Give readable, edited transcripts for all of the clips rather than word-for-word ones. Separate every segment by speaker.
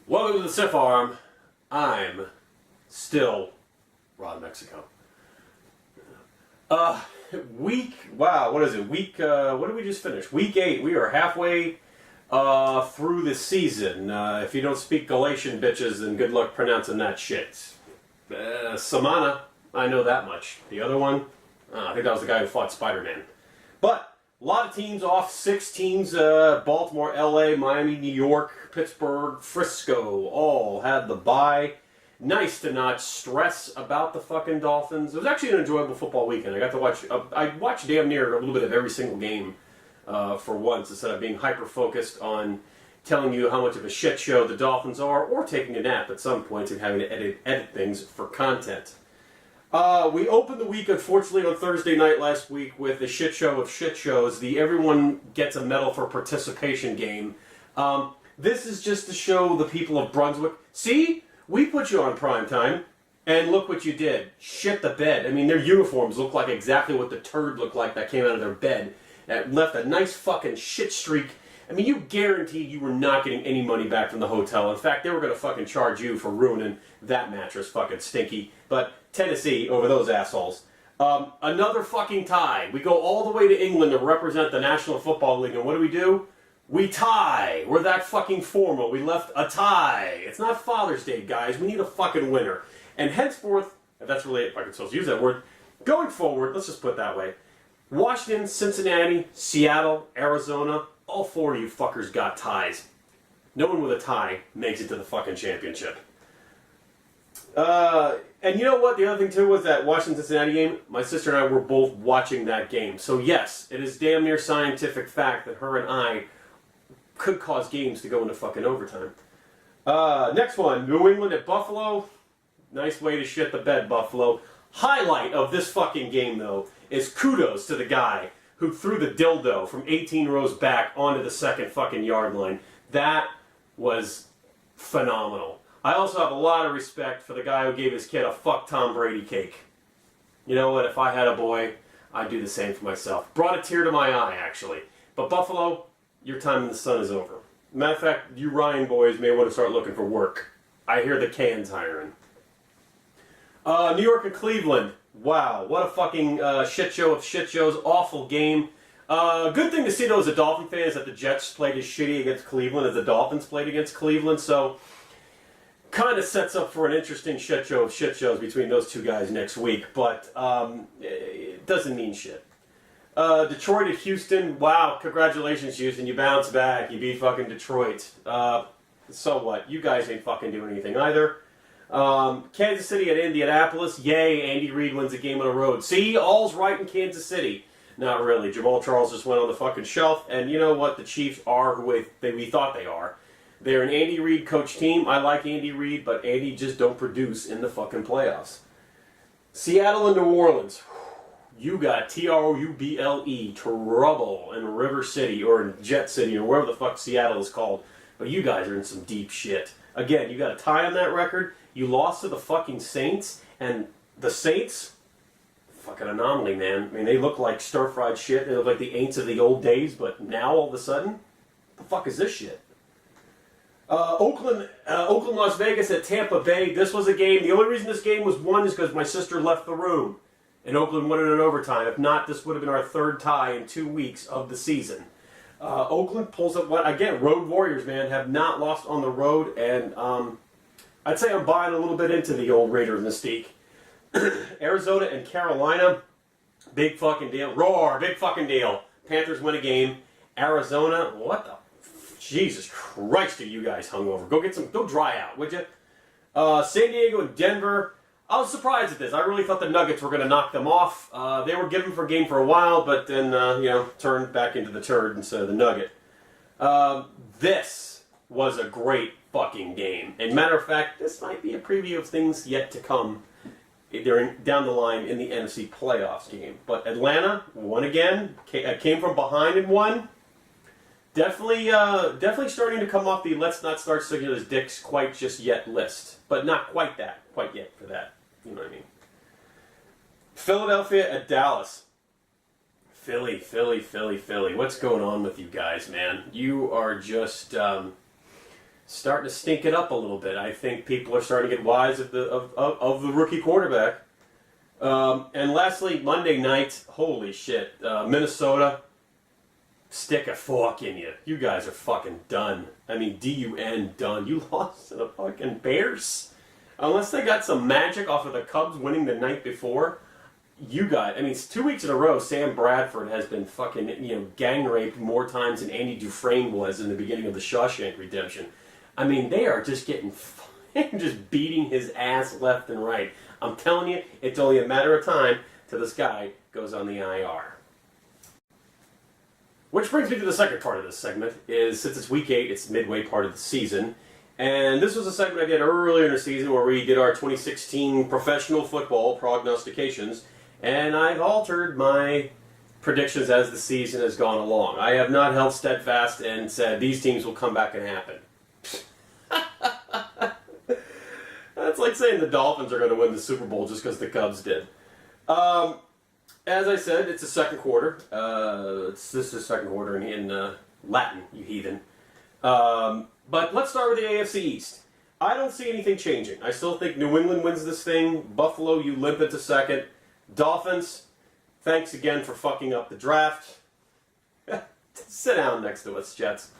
Speaker 1: Welcome to the TSAwRM. I'm still Rod Mexico. Wow, what is it? What did we just finish? Week 8. We are halfway through the season. If you don't speak Galatian, bitches, then good luck pronouncing that shit. Samana, I know that much. The other one, I think that was the guy who fought Spider-Man. But a lot of teams off. 6 teams, Baltimore, LA, Miami, New York, Pittsburgh, Frisco, all had the bye. Nice to not stress about the fucking Dolphins. It was actually an enjoyable football weekend. I got to watch, I watched damn near a little bit of every single game for once, instead of being hyper-focused on telling you how much of a shit show the Dolphins are, or taking a nap at some point and having to edit things for content. We opened the week, unfortunately, on Thursday night last week with a shit show of shit shows, the everyone gets a medal for participation game. This is just to show the people of Brunswick, see, we put you on prime time, and look what you did. Shit the bed. I mean, their uniforms look like exactly what the turd looked like that came out of their bed. That left a nice fucking shit streak. I mean, you guaranteed you were not getting any money back from the hotel. In fact, they were going to fucking charge you for ruining that mattress, fucking stinky. But Tennessee over those assholes. Another fucking tie. We go all the way to England to represent the National Football League, and what do? We tie. We're that fucking formal. We left a tie. It's not Father's Day, guys. We need a fucking winner. And henceforth, if that's really, if I can still use that word, going forward, let's just put it that way. Washington, Cincinnati, Seattle, Arizona, all 4 of you fuckers got ties. No one with a tie makes it to the fucking championship. And you know what? The other thing too was that Washington-Cincinnati game, my sister and I were both watching that game. So yes, it is damn near scientific fact that her and I could cause games to go into fucking overtime. Next one, New England at Buffalo. Nice way to shit the bed, Buffalo. Highlight of this fucking game, though, is kudos to the guy who threw the dildo from 18 rows back onto the second fucking yard line. That was phenomenal. I also have a lot of respect for the guy who gave his kid a fuck Tom Brady cake. You know what? If I had a boy, I'd do the same for myself. Brought a tear to my eye, actually. But Buffalo, your time in the sun is over. Matter of fact, you Ryan boys may want to start looking for work. I hear the Cans hiring. New York and Cleveland. Wow, what a fucking shit show of shit shows. Awful game. Good thing to see, though, as a Dolphin fan, is that the Jets played as shitty against Cleveland as the Dolphins played against Cleveland. So, kind of sets up for an interesting shit show of shit shows between those two guys next week. But it doesn't mean shit. Detroit at Houston. Wow, congratulations, Houston. You bounced back. You beat fucking Detroit. So what? You guys ain't fucking doing anything either. Kansas City at Indianapolis. Yay, Andy Reid wins a game on the road. See, all's right in Kansas City. Not really. Jamal Charles just went on the fucking shelf, and you know what? The Chiefs are who we thought they are. They're an Andy Reid coach team. I like Andy Reid, but Andy just don't produce in the fucking playoffs. Seattle and New Orleans. You got TROUBLE, trouble in River City, or in Jet City, or wherever the fuck Seattle is called. But you guys are in some deep shit. Again, you got a tie on that record. You lost to the fucking Saints, and the Saints, fucking anomaly, man. I mean, they look like stir-fried shit. They look like the Aints of the old days, but now, all of a sudden, the fuck is this shit? Oakland, Las Vegas at Tampa Bay. This was a game. The only reason this game was won is because my sister left the room, and Oakland won it in overtime. If not, this would have been our 3rd tie in 2 weeks of the season. Oakland pulls up, again, road warriors, man, have not lost on the road, and I'd say I'm buying a little bit into the old Raider mystique. Arizona and Carolina, big fucking deal. Roar, big fucking deal. Panthers win a game. Arizona, what the? Jesus Christ, are you guys hungover? Go dry out, would you? San Diego and Denver. I was surprised at this. I really thought the Nuggets were going to knock them off. They were given for a game for a while, but then, turned back into the turd instead of the Nugget. This was a great fucking game. And matter of fact, this might be a preview of things yet to come down the line in the NFC playoffs game. But Atlanta won again, came from behind and won. Definitely starting to come off the let's not start sucking his dicks quite just yet list. But not quite yet for that. You know what I mean? Philadelphia at Dallas. Philly. What's going on with you guys, man? You are just starting to stink it up a little bit. I think people are starting to get wise of the rookie quarterback. And lastly, Monday night, holy shit, Minnesota, stick a fork in you. You guys are fucking done. I mean, D-U-N, done. You lost to the fucking Bears. Unless they got some magic off of the Cubs winning the night before, it's 2 weeks in a row, Sam Bradford has been fucking, gang raped more times than Andy Dufresne was in the beginning of the Shawshank Redemption. I mean, they are just getting, just beating his ass left and right. I'm telling you, it's only a matter of time till this guy goes on the IR. Which brings me to the second part of this segment, is since it's week 8, it's midway part of the season. And this was a segment I did earlier in the season where we did our 2016 professional football prognostications. And I've altered my predictions as the season has gone along. I have not held steadfast and said these teams will come back and happen. That's like saying the Dolphins are going to win the Super Bowl just because the Cubs did. As I said, it's the second quarter. This is the second quarter in Latin, you heathen. But let's start with the AFC East. I don't see anything changing. I still think New England wins this thing. Buffalo, you limp into second. Dolphins, thanks again for fucking up the draft. Sit down next to us, Jets.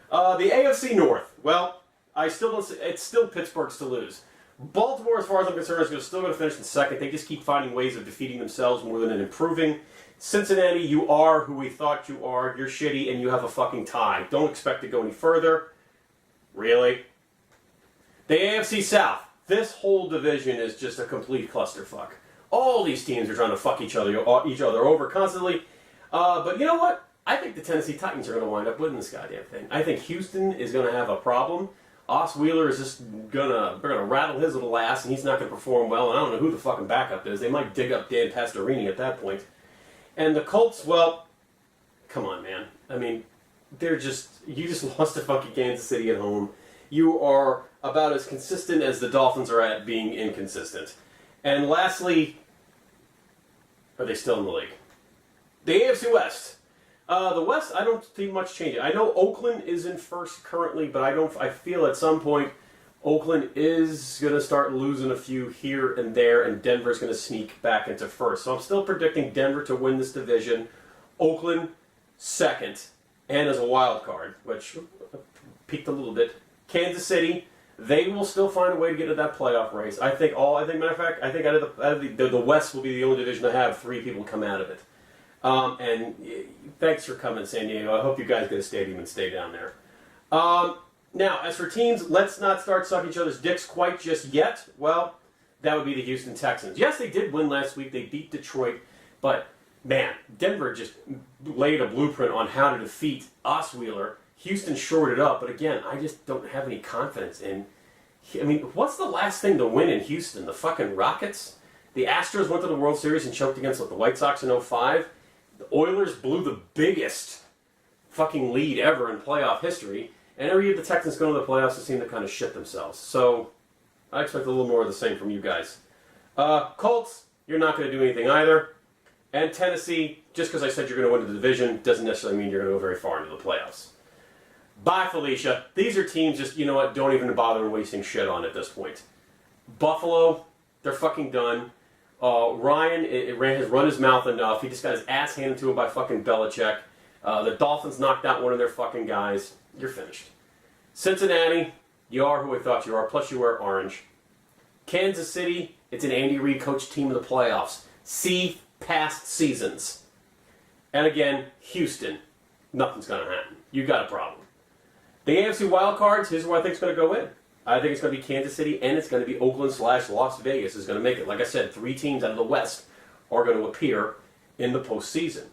Speaker 1: The AFC North. Well, I still don't see, it's still Pittsburgh's to lose. Baltimore, as far as I'm concerned, is still going to finish in second. They just keep finding ways of defeating themselves more than improving. Cincinnati, you are who we thought you are. You're shitty, and you have a fucking tie. Don't expect to go any further. Really? The AFC South. This whole division is just a complete clusterfuck. All these teams are trying to fuck each other over constantly. But you know what? I think the Tennessee Titans are going to wind up winning this goddamn thing. I think Houston is going to have a problem. Osweiler is just they're gonna rattle his little ass, and he's not going to perform well. And I don't know who the fucking backup is. They might dig up Dan Pastorini at that point. And the Colts, well, come on, man. I mean, you just lost to fucking Kansas City at home. You are about as consistent as the Dolphins are at being inconsistent. And lastly, are they still in the league? The AFC West. The West, I don't see much changing. I know Oakland is in first currently, but I feel at some point Oakland is going to start losing a few here and there, and Denver's going to sneak back into first. So I'm still predicting Denver to win this division. Oakland second, and as a wild card, which peaked a little bit. Kansas City, they will still find a way to get into that playoff race. Matter of fact, I think out of the West will be the only division to have 3 people come out of it. And thanks for coming, San Diego. I hope you guys get a stadium and stay down there. Now, as for teams, let's not start sucking each other's dicks quite just yet. Well, that would be the Houston Texans. Yes, they did win last week. They beat Detroit. But, man, Denver just laid a blueprint on how to defeat Osweiler. Houston shored it up. But, again, I just don't have any confidence in... I mean, what's the last thing to win in Houston? The fucking Rockets? The Astros went to the World Series and choked against the White Sox in 2005. The Oilers blew the biggest fucking lead ever in playoff history. And every year the Texans go to the playoffs, they seem to kind of shit themselves. So, I expect a little more of the same from you guys. Colts, you're not going to do anything either. And Tennessee, just because I said you're going to win the division, doesn't necessarily mean you're going to go very far into the playoffs. Bye, Felicia. These are teams just, you know what, don't even bother wasting shit on at this point. Buffalo, they're fucking done. Ryan has run his mouth enough. He just got his ass handed to him by fucking Belichick. The Dolphins knocked out one of their fucking guys. You're finished. Cincinnati, you are who I thought you are, plus you wear orange. Kansas City, it's an Andy Reid coached team in the playoffs. See past seasons. And again, Houston, nothing's going to happen. You got a problem. The AFC wildcards, here's where I think it's going to go in. I think it's going to be Kansas City, and it's going to be Oakland/Las Vegas is going to make it. Like I said, 3 teams out of the West are going to appear in the postseason.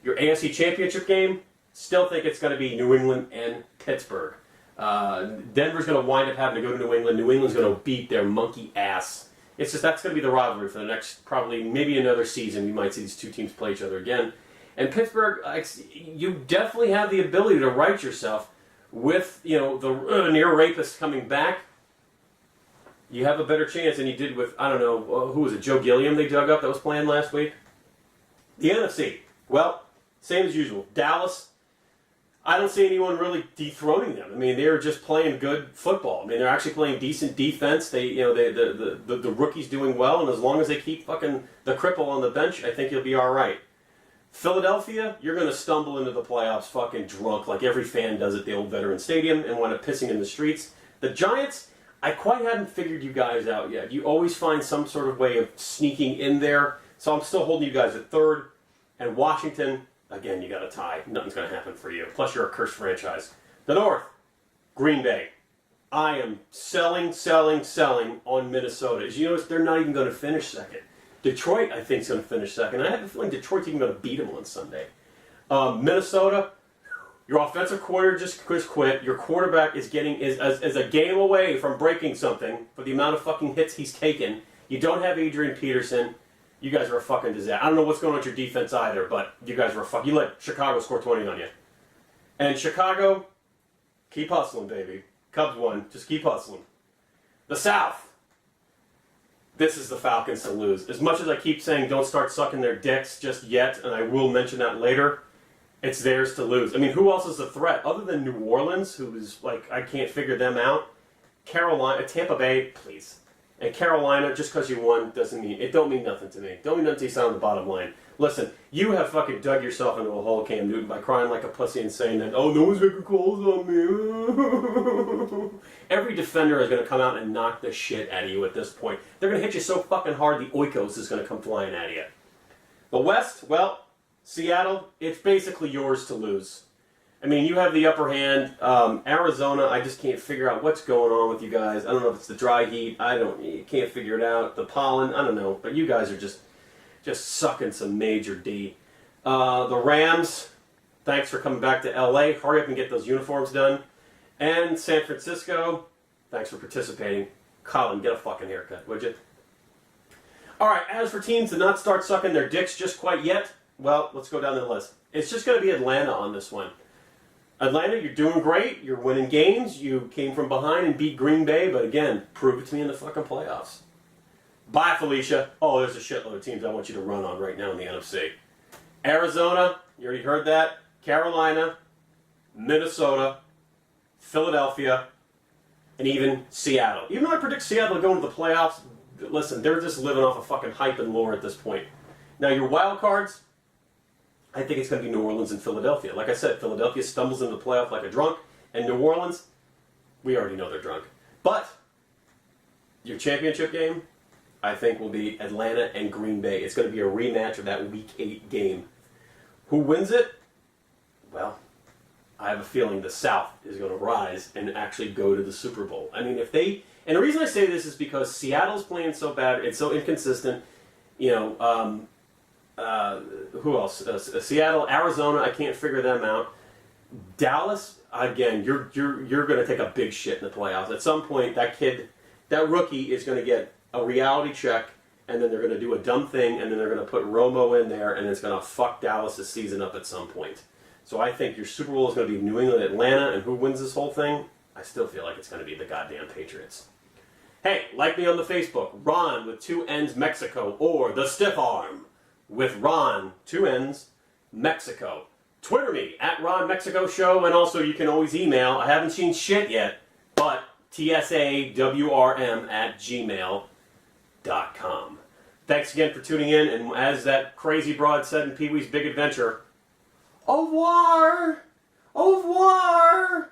Speaker 1: Your AFC Championship game, still think it's going to be New England and Pittsburgh. Denver's going to wind up having to go to New England. New England's going to beat their monkey ass. It's just that's going to be the rivalry for the next probably maybe another season. We might see these 2 teams play each other again. And Pittsburgh, you definitely have the ability to right yourself. With, the near rapist coming back, you have a better chance than you did with, I don't know, who was it, Joe Gilliam they dug up that was playing last week? The NFC, well, same as usual. Dallas, I don't see anyone really dethroning them. I mean, they're just playing good football. I mean, they're actually playing decent defense. The rookie's doing well, and as long as they keep fucking the cripple on the bench, I think you'll be all right. Philadelphia, you're going to stumble into the playoffs fucking drunk like every fan does at the old Veterans Stadium and wind up pissing in the streets. The Giants, I quite haven't figured you guys out yet. You always find some sort of way of sneaking in there, so I'm still holding you guys at third. And Washington, again, you got a tie. Nothing's going to happen for you. Plus, you're a cursed franchise. The North, Green Bay. I am selling on Minnesota. As you notice, they're not even going to finish second. Detroit, I think, is going to finish second. I have a feeling Detroit's even going to beat them on Sunday. Minnesota, your offensive coordinator just quit. Your quarterback is a game away from breaking something for the amount of fucking hits he's taken. You don't have Adrian Peterson. You guys are a fucking disaster. I don't know what's going on with your defense either, but you guys were you let Chicago score 20 on you. And Chicago, keep hustling, baby. Cubs won. Just keep hustling. The South. This is the Falcons to lose. As much as I keep saying don't start sucking their dicks just yet, and I will mention that later, it's theirs to lose. I mean, who else is a threat other than New Orleans, who is like, I can't figure them out. Carolina, Tampa Bay, please. And Carolina, just because you won doesn't mean, it don't mean nothing to me. Don't mean nothing to you, sound on the bottom line. Listen, you have fucking dug yourself into a hole, Cam Newton, by crying like a pussy and saying that, oh, no one's making calls on me. Every defender is going to come out and knock the shit out of you at this point. They're going to hit you so fucking hard, the oikos is going to come flying at you. The West, well, Seattle, it's basically yours to lose. I mean, you have the upper hand. Arizona, I just can't figure out what's going on with you guys. I don't know if it's the dry heat. You can't figure it out. The pollen, I don't know. But you guys are just sucking some major D. The Rams, thanks for coming back to LA. Hurry up and get those uniforms done. And San Francisco, thanks for participating. Colin, get a fucking haircut, would you? All right, as for teams to not start sucking their dicks just quite yet, well, let's go down the list. It's just going to be Atlanta on this one. Atlanta, you're doing great. You're winning games. You came from behind and beat Green Bay, but again, prove it to me in the fucking playoffs. Bye, Felicia. Oh, there's a shitload of teams I want you to run on right now in the NFC. Arizona, you already heard that. Carolina, Minnesota, Philadelphia, and even Seattle. Even though I predict Seattle going to the playoffs, listen, they're just living off of fucking hype and lore at this point. Now, your wild cards, I think it's going to be New Orleans and Philadelphia. Like I said, Philadelphia stumbles into the playoff like a drunk, and New Orleans, we already know they're drunk. But your championship game, I think, will be Atlanta and Green Bay. It's going to be a rematch of that Week 8 game. Who wins it? Well, I have a feeling the South is going to rise and actually go to the Super Bowl. I mean, and the reason I say this is because Seattle's playing so bad, it's so inconsistent. You know, who else? Seattle, Arizona, I can't figure them out. Dallas, again, you're going to take a big shit in the playoffs. At some point, that rookie is going to get a reality check, and then they're going to do a dumb thing, and then they're going to put Romo in there, and it's going to fuck Dallas' season up at some point. So I think your Super Bowl is going to be New England, Atlanta, and who wins this whole thing? I still feel like it's going to be the goddamn Patriots. Hey, like me on the Facebook, Ron with 2 N's Mexico, or the Stiff Arm with Ron, 2 N's Mexico. Twitter me at Ron Mexico Show, and also you can always email. I haven't seen shit yet, but TSAwRM at gmail.com. Thanks again for tuning in, and as that crazy broad said in Pee-wee's Big Adventure, au revoir! Au revoir!